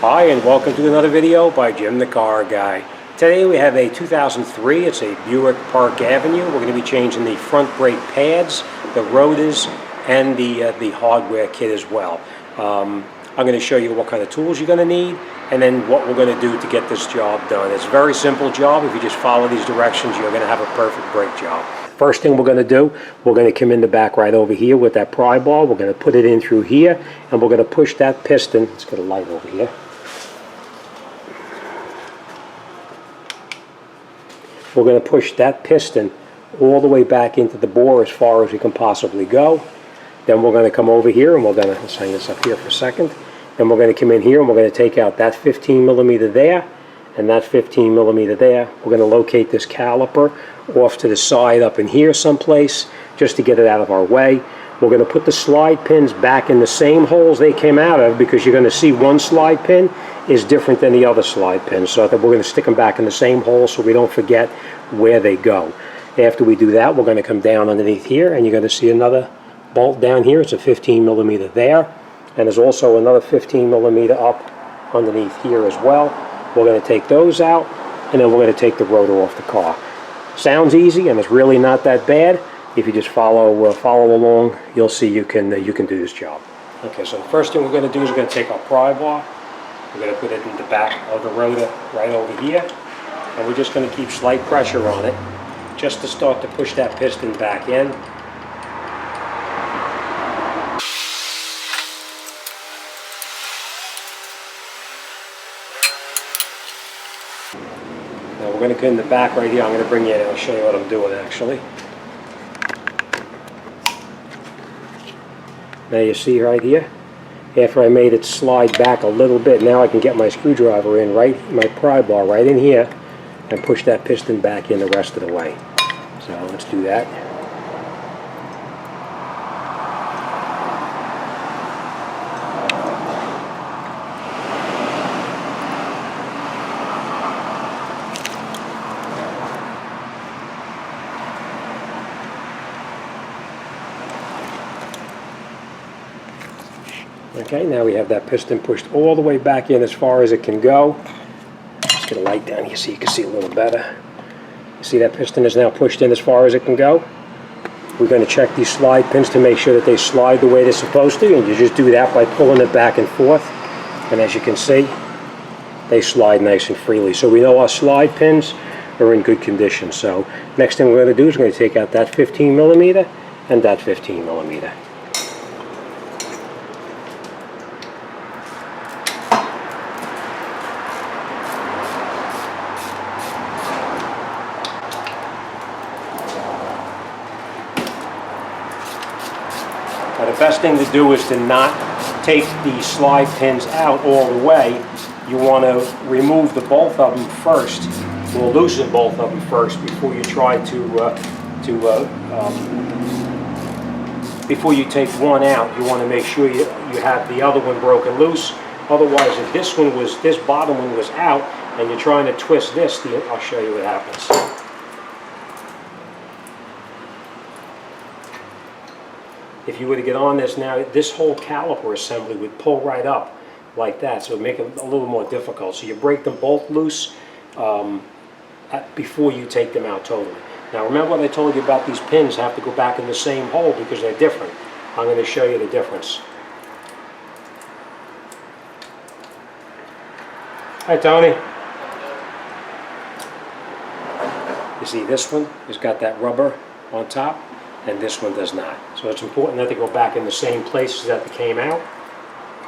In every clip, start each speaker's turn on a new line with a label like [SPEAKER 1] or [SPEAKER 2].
[SPEAKER 1] Hi and welcome to another video by Jim the Car Guy. Today we have a 2003, it's a Buick Park Avenue. We're going to be changing the front brake pads, the rotors, and the hardware kit as well. I'm going to show you what kind of tools you're going to need and then what we're going to do to get this job done. It's a very simple job. If you just follow these directions, you're going to have a perfect brake job. First thing we're going to do, we're going to come in the back right over here with that pry bar. We're going to put it in through here and we're going to push that piston. Let's get a light over here. We're going to push that piston all the way back into the bore as far as we can possibly go. Then we're going to come over here and we're going to, let's hang this up here for a second. Then we're going to come in here and we're going to take out that 15 millimeter there and that 15 millimeter there. We're going to locate this caliper off to the side up in here someplace just to get it out of our way. We're going to put the slide pins back in the same holes they came out of, because you're going to see one slide pin is different than the other slide pins, so that we're going to stick them back in the same hole so we don't forget where they go. After we do that, we're going to come down underneath here and you're going to see another bolt down here. It's a 15 millimeter there, and there's also another 15 millimeter up underneath here as well. We're going to take those out and then we're going to take the rotor off the car. Sounds easy and it's really not that bad. If you just follow along, you'll see you can do this job. Okay, so the first thing we're going to do is we're going to take our pry bar. We're going to put it in the back of the rotor right over here, and we're just going to keep slight pressure on it just to start to push that piston back in. Now we're going to go in the back right here. I'm going to bring you in and I'll show you what I'm doing actually. Now you see right here, after I made it slide back a little bit, now I can get my screwdriver in, my pry bar right in here, and push that piston back in the rest of the way. So let's do that. Okay, now we have that piston pushed all the way back in as far as it can go. Let's get a light down here so you can see a little better. You see that piston is now pushed in as far as it can go. We're going to check these slide pins to make sure that they slide the way they're supposed to, and you just do that by pulling it back and forth. And as you can see, they slide nice and freely. So we know our slide pins are in good condition. So next thing we're going to do is we're going to take out that 15 millimeter and that 15 millimeter. Now the best thing to do is to not take the slide pins out all the way. You want to remove the both of them first, or loosen both of them first before you try before you take one out. You want to make sure you have the other one broken loose. Otherwise, if this bottom one was out and you're trying to twist this, I'll show you what happens. If you were to get on this now, this whole caliper assembly would pull right up like that, so it would make it a little more difficult. So you break them both loose before you take them out totally. Now remember what I told you about these pins have to go back in the same hole because they're different. I'm going to show you the difference. Hi Tony. You see this one has got that rubber on top, and this one does not. So it's important that they go back in the same places that they came out.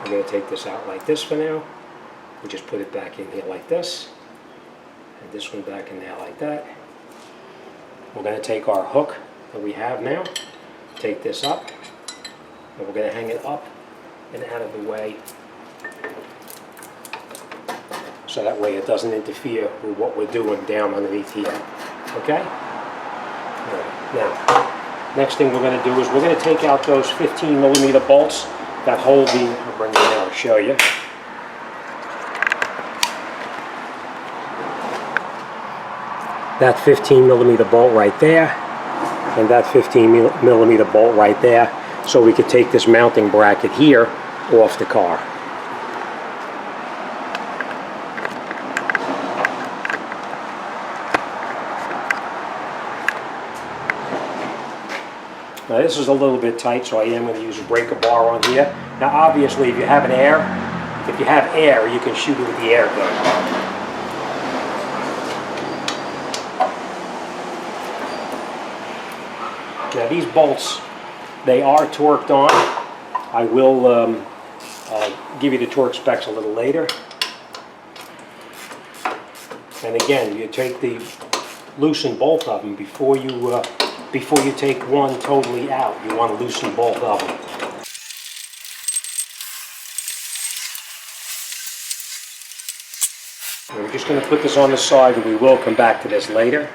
[SPEAKER 1] I'm going to take this out like this for now, and just put it back in here like this, and this one back in there like that. We're going to take our hook that we have now, take this up, and we're going to hang it up and out of the way, so that way it doesn't interfere with what we're doing down underneath here. Okay? All right. Now, next thing we're going to do is we're going to take out those 15 millimeter bolts that hold the, I'll bring it in and I'll show you. That 15 millimeter bolt right there, and that 15 millimeter bolt right there, so we could take this mounting bracket here off the car. Now this is a little bit tight, so I am going to use a breaker bar on here. Now obviously if you have air, you can shoot it with the air gun. Now these bolts, they are torqued on. I will give you the torque specs a little later. And again, you take the loosen both of them before you take one totally out. You want to loosen both of them. We're just going to put this on the side, and we will come back to this later.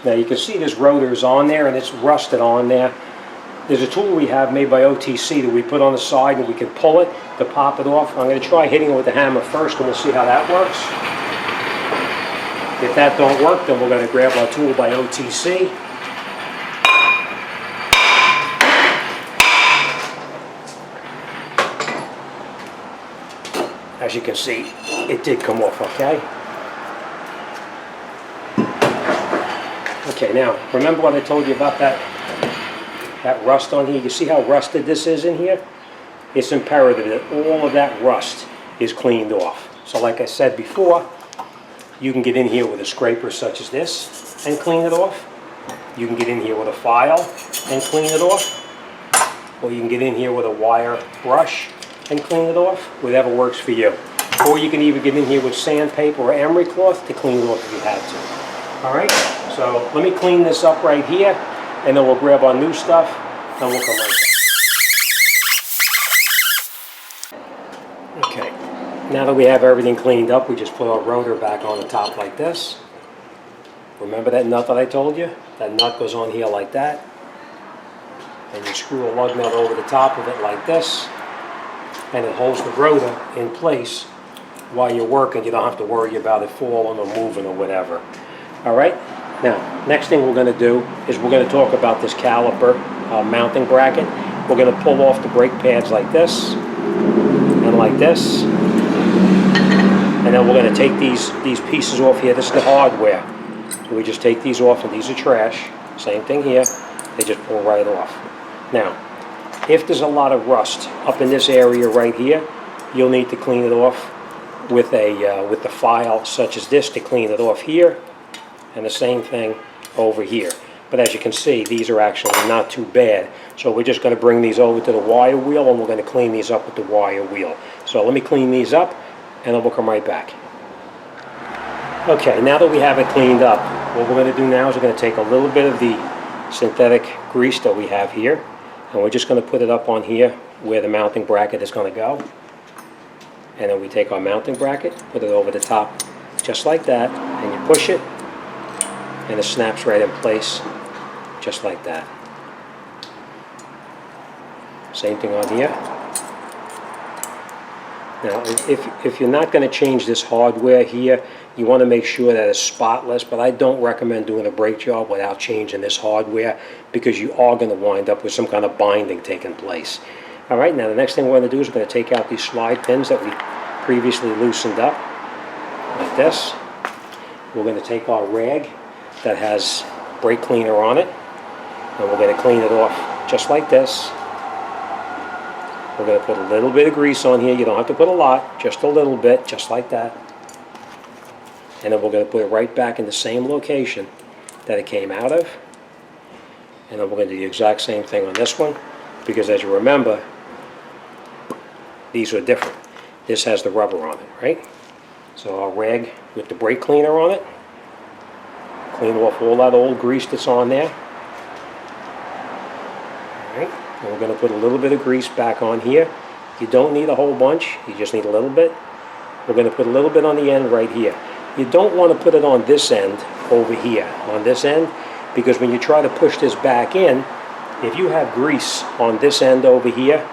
[SPEAKER 1] Now you can see this rotor is on there and it's rusted on there. There's a tool we have made by OTC that we put on the side and we can pull it to pop it off. I'm going to try hitting it with the hammer first and we'll see how that works. If that don't work, then we're going to grab our tool by OTC. As you can see, it did come off, okay? Okay, now, remember what I told you about that rust on here? You see how rusted this is in here? It's imperative that all of that rust is cleaned off. So like I said before, you can get in here with a scraper such as this and clean it off. You can get in here with a file and clean it off. Or you can get in here with a wire brush and clean it off, whatever works for you. Or you can even get in here with sandpaper or emery cloth to clean it off if you had to. All right, so let me clean this up right here, and then we'll grab our new stuff, and we'll come right back. Okay, now that we have everything cleaned up, we just put our rotor back on the top like this. Remember that nut that I told you? That nut goes on here like that. And you screw a lug nut over the top of it like this, and it holds the rotor in place while you're working. You don't have to worry about it falling or moving or whatever. All right, now next thing we're going to do is we're going to talk about this caliper mounting bracket. We're going to pull off the brake pads like this and like this, and then we're going to take these pieces off here. This is the hardware, so we just take these off, and these are trash. Same thing here, they just pull right off. Now if there's a lot of rust up in this area right here, you'll need to clean it off with the file such as this to clean it off here, and the same thing over here. But as you can see, these are actually not too bad. So we're just going to bring these over to the wire wheel, and we're going to clean these up with the wire wheel. So let me clean these up, and then we'll come right back. Okay, now that we have it cleaned up, what we're going to do now is we're going to take a little bit of the synthetic grease that we have here, and we're just going to put it up on here where the mounting bracket is going to go. And then we take our mounting bracket, put it over the top just like that, and you push it, and it snaps right in place just like that. Same thing on here. Now if you're not going to change this hardware here, you want to make sure that it's spotless, but I don't recommend doing a brake job without changing this hardware, because you are going to wind up with some kind of binding taking place. All right, now the next thing we're going to do is we're going to take out these slide pins that we previously loosened up like this. We're going to take our rag that has brake cleaner on it, and we're going to clean it off just like this. We're going to put a little bit of grease on here. You don't have to put a lot, just a little bit, just like that. And then we're going to put it right back in the same location that it came out of. And then we're going to do the exact same thing on this one, because as you remember, these are different. This has the rubber on it, right? So our rag with the brake cleaner on it, clean off all that old grease that's on there. All right, and we're going to put a little bit of grease back on here. You don't need a whole bunch, you just need a little bit. We're going to put a little bit on the end right here. You don't want to put it on this end over here, on this end, because when you try to push this back in, if you have grease on this end over here,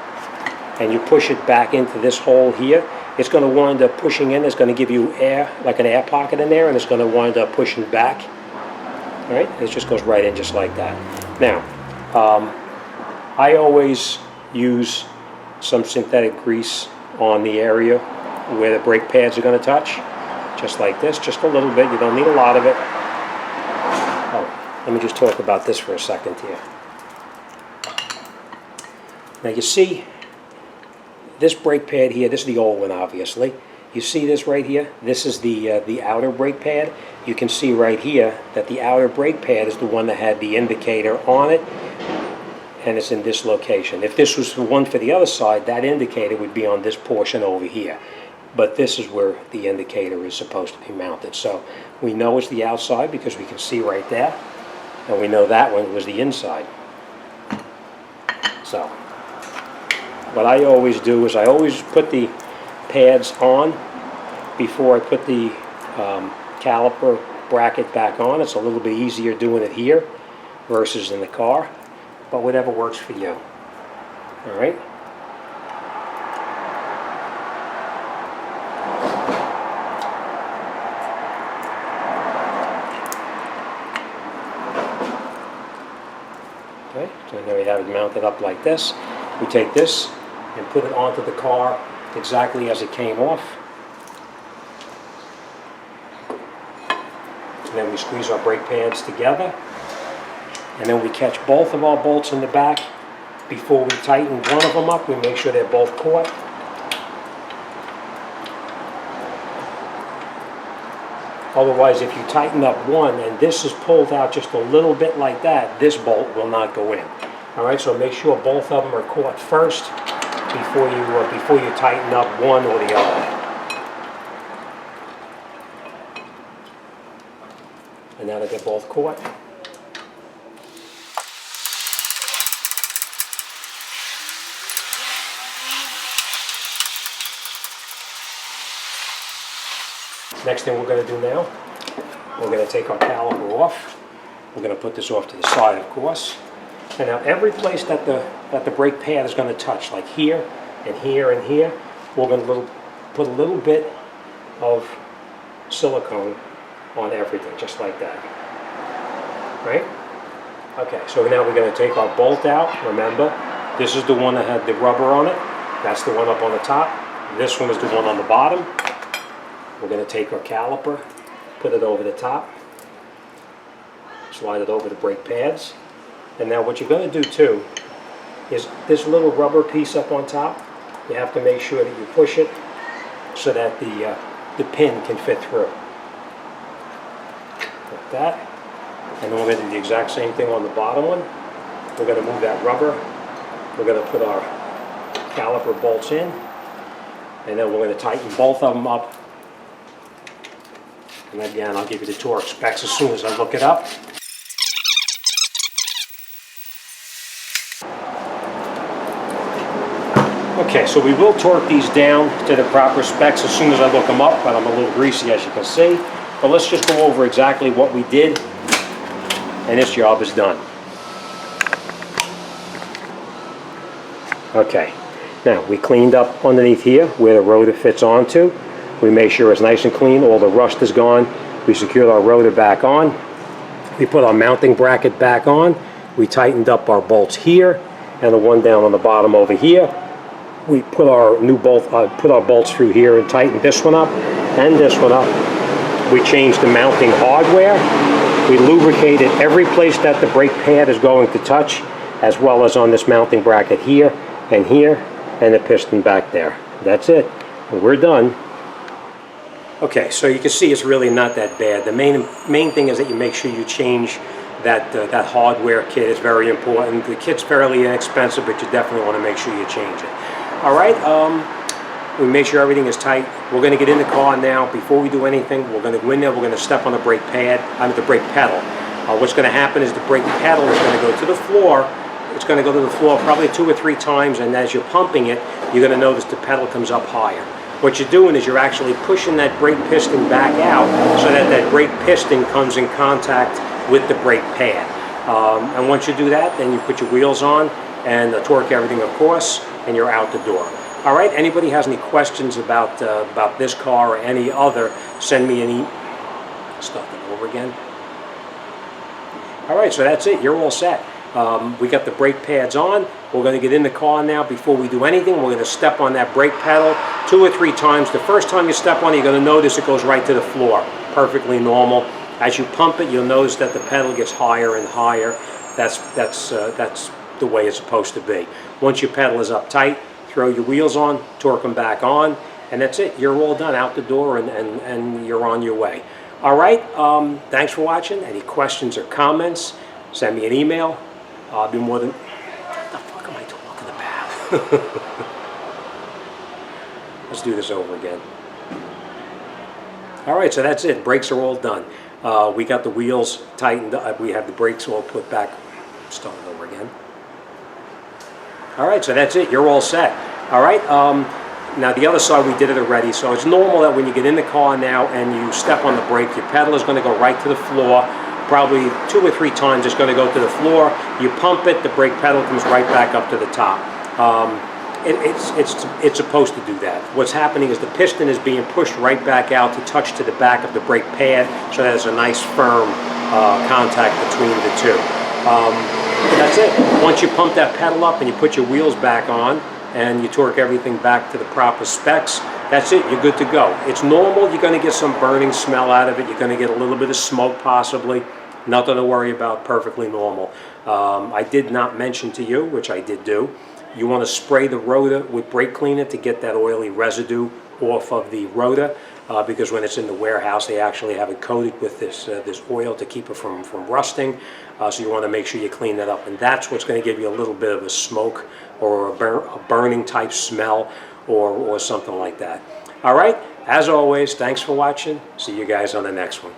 [SPEAKER 1] and you push it back into this hole here, it's going to wind up pushing in. It's going to give you air, like an air pocket in there, and it's going to wind up pushing back. All right, it just goes right in just like that. Now, I always use some synthetic grease on the area where the brake pads are going to touch, just like this, just a little bit. You don't need a lot of it. Oh, let me just talk about this for a second here. Now you see this brake pad here, this is the old one obviously. You see this right here? This is the outer brake pad. You can see right here that the outer brake pad is the one that had the indicator on it, and it's in this location. If this was the one for the other side, that indicator would be on this portion over here. But this is where the indicator is supposed to be mounted. So we know it's the outside because we can see right there, and we know that one was the inside. So what I always do is I always put the pads on before I put the caliper bracket back on. It's a little bit easier doing it here versus in the car, but whatever works for you. All right. Okay, so now we have it mounted up like this. We take this and put it onto the car exactly as it came off. And then we squeeze our brake pads together. And then we catch both of our bolts in the back. Before we tighten one of them up, we make sure they're both caught. Otherwise, if you tighten up one and this is pulled out just a little bit like that, this bolt will not go in. All right, so make sure both of them are caught first before you tighten up one or the other. And now that they're both caught, next thing we're going to do now, we're going to take our caliper off. We're going to put this off to the side, of course. And now every place that the brake pad is going to touch, like here and here and here, we're going to put a little bit of silicone on everything, just like that. Right? Okay, so now we're going to take our bolt out. Remember, this is the one that had the rubber on it. That's the one up on the top. This one is the one on the bottom. We're going to take our caliper, put it over the top, slide it over the brake pads. And now what you're going to do too is this little rubber piece up on top, you have to make sure that you push it so that the pin can fit through. Like that. And then we're going to do the exact same thing on the bottom one. We're going to move that rubber. We're going to put our caliper bolts in. And then we're going to tighten both of them up. And again, I'll give you the torque specs as soon as I look it up. Okay, so we will torque these down to the proper specs as soon as I look them up, but I'm a little greasy as you can see. But let's just go over exactly what we did, and this job is done. Okay, now we cleaned up underneath here where the rotor fits onto. We made sure it's nice and clean, all the rust is gone. We secured our rotor back on. We put our mounting bracket back on. We tightened up our bolts here and the one down on the bottom over here. We put our new bolts through here and tightened this one up and this one up. We changed the mounting hardware. We lubricated every place that the brake pad is going to touch, as well as on this mounting bracket here and the piston back there. That's it. We're done. Okay, so you can see it's really not that bad. The main thing is that you make sure you change that hardware kit. Is very important. The kit's fairly inexpensive, but you definitely want to make sure you change it. All right, we make sure everything is tight. We're going to get in the car now. Before we do anything, we're going to go in there. We're going to step on the brake pad, the brake pedal. What's going to happen is the brake pedal is going to go to the floor. It's going to go to the floor probably 2 or 3 times, and as you're pumping it, you're going to notice the pedal comes up higher. What you're doing is you're actually pushing that brake piston back out so that that brake piston comes in contact with the brake pad. And once you do that, then you put your wheels on and torque everything, of course, and you're out the door. All right, anybody has any questions about this car or any other, send me an email. Start it over again. All right, so that's it. You're all set. We got the brake pads on. We're going to get in the car now. Before we do anything, we're going to step on that brake pedal 2 or 3 times. The first time you step on it, you're going to notice it goes right to the floor. Perfectly normal. As you pump it, you'll notice that the pedal gets higher and higher. That's the way it's supposed to be. Once your pedal is up tight, throw your wheels on, torque them back on, and that's it. You're all done, out the door, and you're on your way. All right, thanks for watching. Any questions or comments, send me an email. I'll be more than... What the fuck am I talking about? Let's do this over again. All right, so that's it. Brakes are all done. We got the wheels tightened up. We have the brakes all put back. Starting over again. All right, so that's it. You're all set. All right. Now the other side, we did it already. So it's normal that when you get in the car now and you step on the brake, your pedal is going to go right to the floor. Probably 2 or 3 times it's going to go to the floor. You pump it, the brake pedal comes right back up to the top. It's supposed to do that. What's happening is the piston is being pushed right back out to touch to the back of the brake pad, so that there's a nice firm contact between the two. That's it. Once you pump that pedal up and you put your wheels back on and you torque everything back to the proper specs, that's it. You're good to go. It's normal. You're going to get some burning smell out of it. You're going to get a little bit of smoke possibly. Nothing to worry about. Perfectly normal. I did not mention to you, which I did do, you want to spray the rotor with brake cleaner to get that oily residue off of the rotor, because when it's in the warehouse they actually have it coated with this oil to keep it from rusting. So you want to make sure you clean that up, and that's what's going to give you a little bit of a smoke or a burning type smell or something like that. All right, as always, thanks for watching. See you guys on the next one.